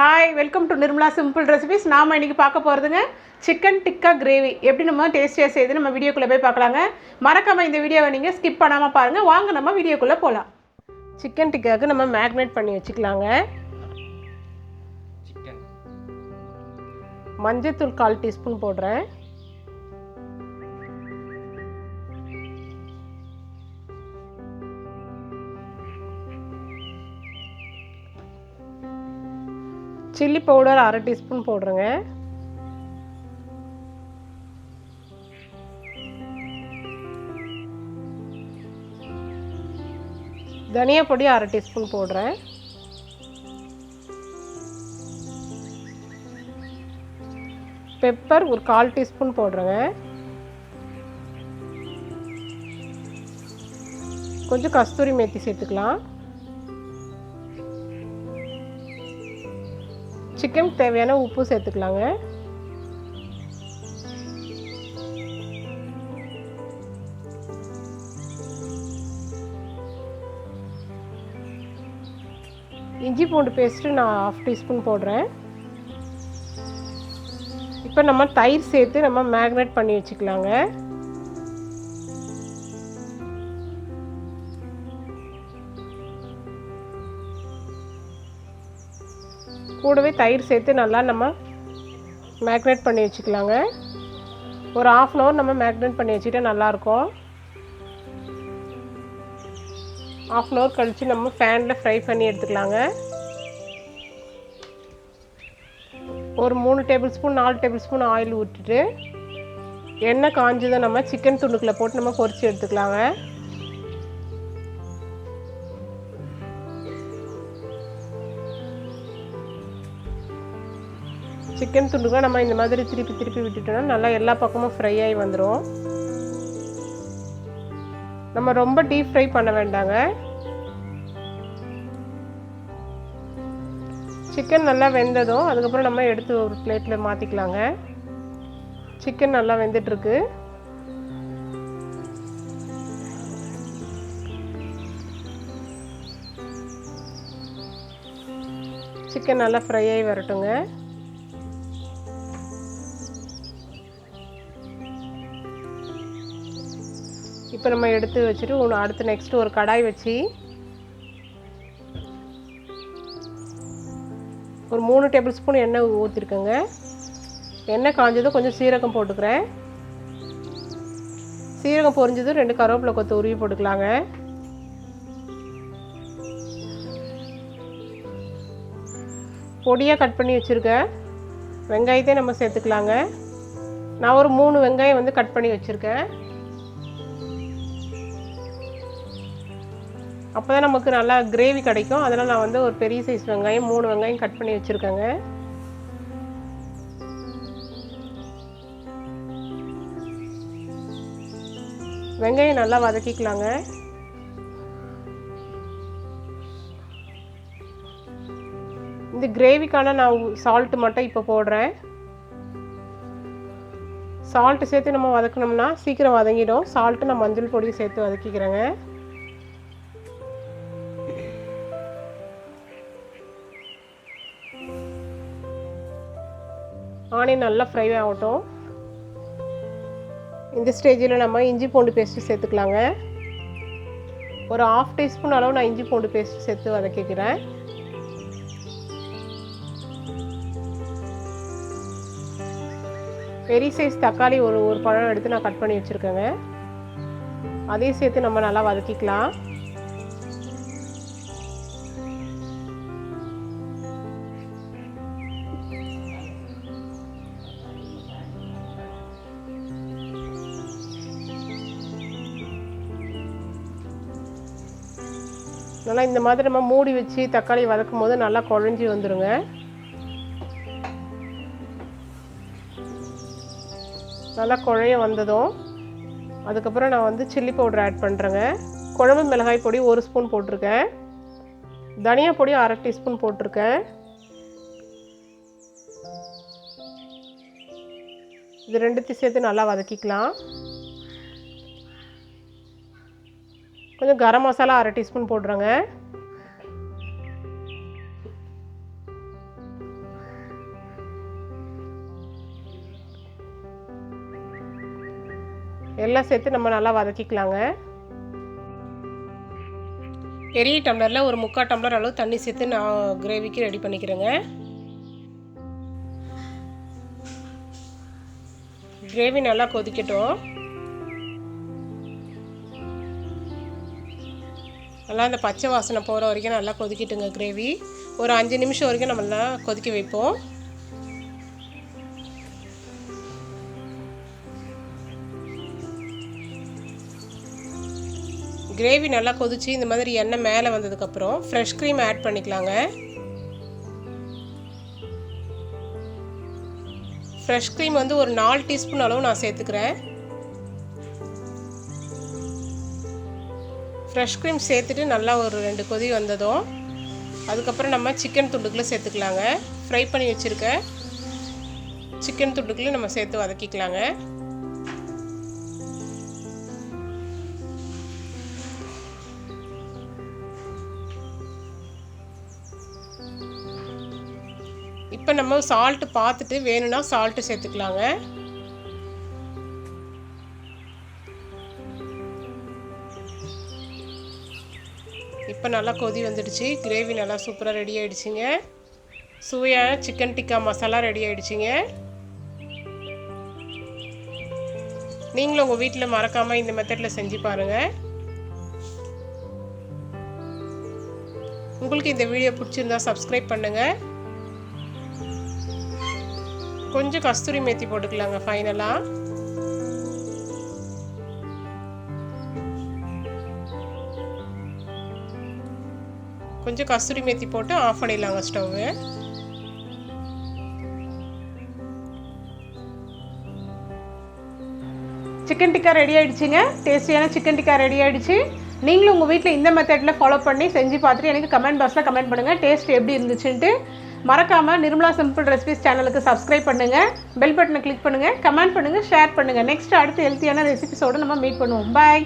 Hi, welcome to Nirmala Simple Recipes. நாம இன்னைக்கு பார்க்க போறதுங்க சிக்கன் டிக்கா கிரேவி. எப்படி நம்ம டேஸ்டியா செய்து நம்ம வீடியோக்குள்ள போய் பார்க்கலாங்க. மறக்காம இந்த வீடியோவை நீங்க ஸ்கிப் பண்ணாம பாருங்க. வாங்க நம்ம வீடியோக்குள்ள போலாம். சிக்கன் டிக்காக்கு நம்ம மேரினேட் பண்ணி வச்சுக்கலாங்க. சிக்கன் மஞ்சள் 1/4 டீஸ்பூன் போடுறேன். சில்லி பவுடர் 1/2 டீஸ்பூன் போடுறேங்க. தனியா பொடி 1/2 டீஸ்பூன் போடுறேன். பெப்பர் ஒரு 1/4 டீஸ்பூன் போடுறேங்க. கொஞ்சம் கஸ்தூரி மேத்தி சேர்த்துக்கலாம். சிக்கன் தேவையான உப்பு சேர்த்துக்கலாங்க. இஞ்சி பூண்டு பேஸ்ட்டு நான் 1/2 டீஸ்பூன் போடுறேன். இப்போ நம்ம தயிர் சேர்த்து நம்ம மேரினேட் பண்ணி வச்சுக்கலாங்க. கூடவே தயிர் சேர்த்து நல்லா நம்ம மேரினேட் பண்ணி வச்சுக்கலாங்க. ஒரு 1/2 அன் ஹவர் நம்ம மேரினேட் பண்ணி வச்சுக்கிட்டா நல்லாயிருக்கும். 1/2 அன் ஹவர் கழித்து நம்ம ஃபேனில் ஃப்ரை பண்ணி எடுத்துக்கலாங்க. ஒரு 3 table spoon 4 table spoon oil ஊற்றிட்டு எண்ணெய் காஞ்சதை நம்ம சிக்கன் துண்டுக்குள்ளே போட்டு நம்ம பொரித்து எடுத்துக்கலாங்க. சிக்கன் துண்டுகளை நம்ம இந்த மாதிரி திருப்பி விட்டுட்டோம்னா நல்லா எல்லா பக்கமும் ஃப்ரை ஆகி வந்துடும். நம்ம ரொம்ப டீப் ஃப்ரை பண்ண வேண்டாங்க. சிக்கன் நல்லா வெந்ததும் அதுக்கப்புறம் நம்ம எடுத்து ஒரு பிளேட்டில் மாற்றிக்கலாங்க. சிக்கன் நல்லா வெந்துட்டுருக்கு. சிக்கன் நல்லா ஃப்ரை ஆகி வரட்டுங்க. இப்போ நம்ம எடுத்து வச்சுட்டு அடுத்து நெக்ஸ்ட்டு ஒரு கடாய் வச்சு ஒரு 3 டேபிள் ஸ்பூன் எண்ணெய் ஊற்றிருக்கேங்க. எண்ணெய் காஞ்சதும் கொஞ்சம் சீரகம் போட்டுக்கிறேன். சீரகம் பொரிஞ்சதும் 2 கருவேப்பிலை கொத்து உருவி போட்டுக்கலாங்க. பொடியாக கட் பண்ணி வச்சுருக்கேன் வெங்காயத்தை நம்ம சேர்த்துக்கலாங்க. நான் ஒரு 3 வெங்காயம் வந்து கட் பண்ணி வச்சுருக்கேன். அப்போ தான் நமக்கு நல்லா கிரேவி கிடைக்கும். அதனால் நான் வந்து ஒரு பெரிய சைஸ் வெங்காயம் 3 வெங்காயம் கட் பண்ணி வச்சுருக்கேங்க. வெங்காயம் நல்லா வதக்கிக்கலாங்க. இந்த கிரேவிக்கான நான் சால்ட்டு மட்டும் இப்போ போடுறேன். சால்ட்டு சேர்த்து நம்ம வதக்கினோம்னா சீக்கிரம் வதங்கிடும். சால்ட்டு நான் மஞ்சள் பொடி சேர்த்து வதக்கிக்கிறேங்க. ஆனியன் நல்லா ஃப்ரை ஆகட்டும். இந்த ஸ்டேஜில் நம்ம இஞ்சி பூண்டு பேஸ்ட்டு சேர்த்துக்கலாங்க. ஒரு 1/2 டீஸ்பூன் அளவு நான் இஞ்சி பூண்டு பேஸ்ட்டு சேர்த்து வதக்கிக்கிறேன். பெரிய சைஸ் தக்காளி ஒரு பழம் எடுத்து நான் கட் பண்ணி வச்சுருக்கேங்க. அதையும் சேர்த்து நம்ம நல்லா வதக்கிக்கலாம். நல்லா இந்த மாதிரி நம்ம மூடி வச்சு தக்காளி வதக்கும் போது நல்லா குழஞ்சி வந்துடுங்க. நல்லா குழைய வந்ததும் அதுக்கப்புறம் நான் வந்து சில்லி பவுடர் ஆட் பண்ணுறேங்க. குழம்பு மிளகாய் பொடி 1 ஸ்பூன் போட்டிருக்கேன். தனியா பொடி 1/2 டீஸ்பூன் போட்டிருக்கேன். இது ரெண்டுத்தையும் சேர்த்து நல்லா வதக்கிக்கலாம். கொஞ்சம் கரம் மசாலா 1/2 டீஸ்பூன் போடுறேங்க. எல்லாம் சேர்த்து நம்ம நல்லா வதக்கிக்கலாங்க. பெரிய டம்ளரில் ஒரு 3/4 டம்ளர் அளவு தண்ணி சேர்த்து நான் கிரேவிக்கு ரெடி பண்ணிக்கிறேங்க. கிரேவி நல்லா கொதிக்கட்டும். நல்லா அந்த பச்சை வாசனை போகிற வரைக்கும் நல்லா கொதிக்கட்டுங்க கிரேவி. ஒரு 5 நிமிஷம் வரைக்கும் நம்ம நல்லா கொதிக்க வைப்போம். கிரேவி நல்லா கொதிச்சு இந்த மாதிரி எண்ணெய் மேலே வந்ததுக்கப்புறம் ஃப்ரெஷ் க்ரீம் ஆட் பண்ணிக்கலாங்க. ஃப்ரெஷ் க்ரீம் வந்து ஒரு 4 டீஸ்பூன் அளவு நான் சேர்த்துக்கிறேன். ஃப்ரெஷ் க்ரீம் சேர்த்துட்டு நல்லா ஒரு 2 கொதி வந்ததும் அதுக்கப்புறம் நம்ம சிக்கன் துண்டுக்குள்ளே சேர்த்துக்கலாங்க. ஃப்ரை பண்ணி வச்சுருக்க சிக்கன் துண்டுக்குள்ளே நம்ம சேர்த்து வதக்கிக்கலாங்க. இப்போ நம்ம சால்ட்டு பார்த்துட்டு வேணும்னா சால்ட்டு சேர்த்துக்கலாங்க. இப்போ நல்லா கொதி வந்துடுச்சு. கிரேவி நல்லா சூப்பராக ரெடி ஆகிடுச்சிங்க. சுவையான சிக்கன் டிக்கா மசாலா ரெடி ஆகிடுச்சிங்க. நீங்களும் உங்கள் வீட்டில் மறக்காமல் இந்த மெத்தடில் செஞ்சு பாருங்கள். உங்களுக்கு இந்த வீடியோ பிடிச்சிருந்தா சப்ஸ்கிரைப் பண்ணுங்கள். கொஞ்சம் கஸ்தூரி மேத்தி போட்டுக்கலாங்க ஃபைனலாக. கொஞ்சம் கஸ்தூரி மேத்தி போட்டு ஆஃப் பண்ணிடலாங்க ஸ்டவ்வு. சிக்கன் டிக்கா ரெடி ஆகிடுச்சிங்க. டேஸ்டியான சிக்கன் டிக்கா ரெடி ஆகிடுச்சு. நீங்களும் உங்கள் வீட்டில் இந்த மெத்தடில் ஃபாலோ பண்ணி செஞ்சு பார்த்துட்டு எனக்கு கமெண்ட் பாக்ஸில் கமெண்ட் பண்ணுங்கள் டேஸ்ட் எப்படி இருந்துச்சுன்ட்டு. மறக்காமல் நிர்மலா சிம்பிள் ரெசிபிஸ் சேனலுக்கு சப்ஸ்கிரைப் பண்ணுங்கள், பெல் பட்டனை கிளிக் பண்ணுங்கள், கமெண்ட் பண்ணுங்கள், ஷேர் பண்ணுங்கள். நெக்ஸ்ட் அடுத்து ஹெல்த்தியான ரெசிபிஸோடு நம்ம மீட் பண்ணுவோம். பாய்.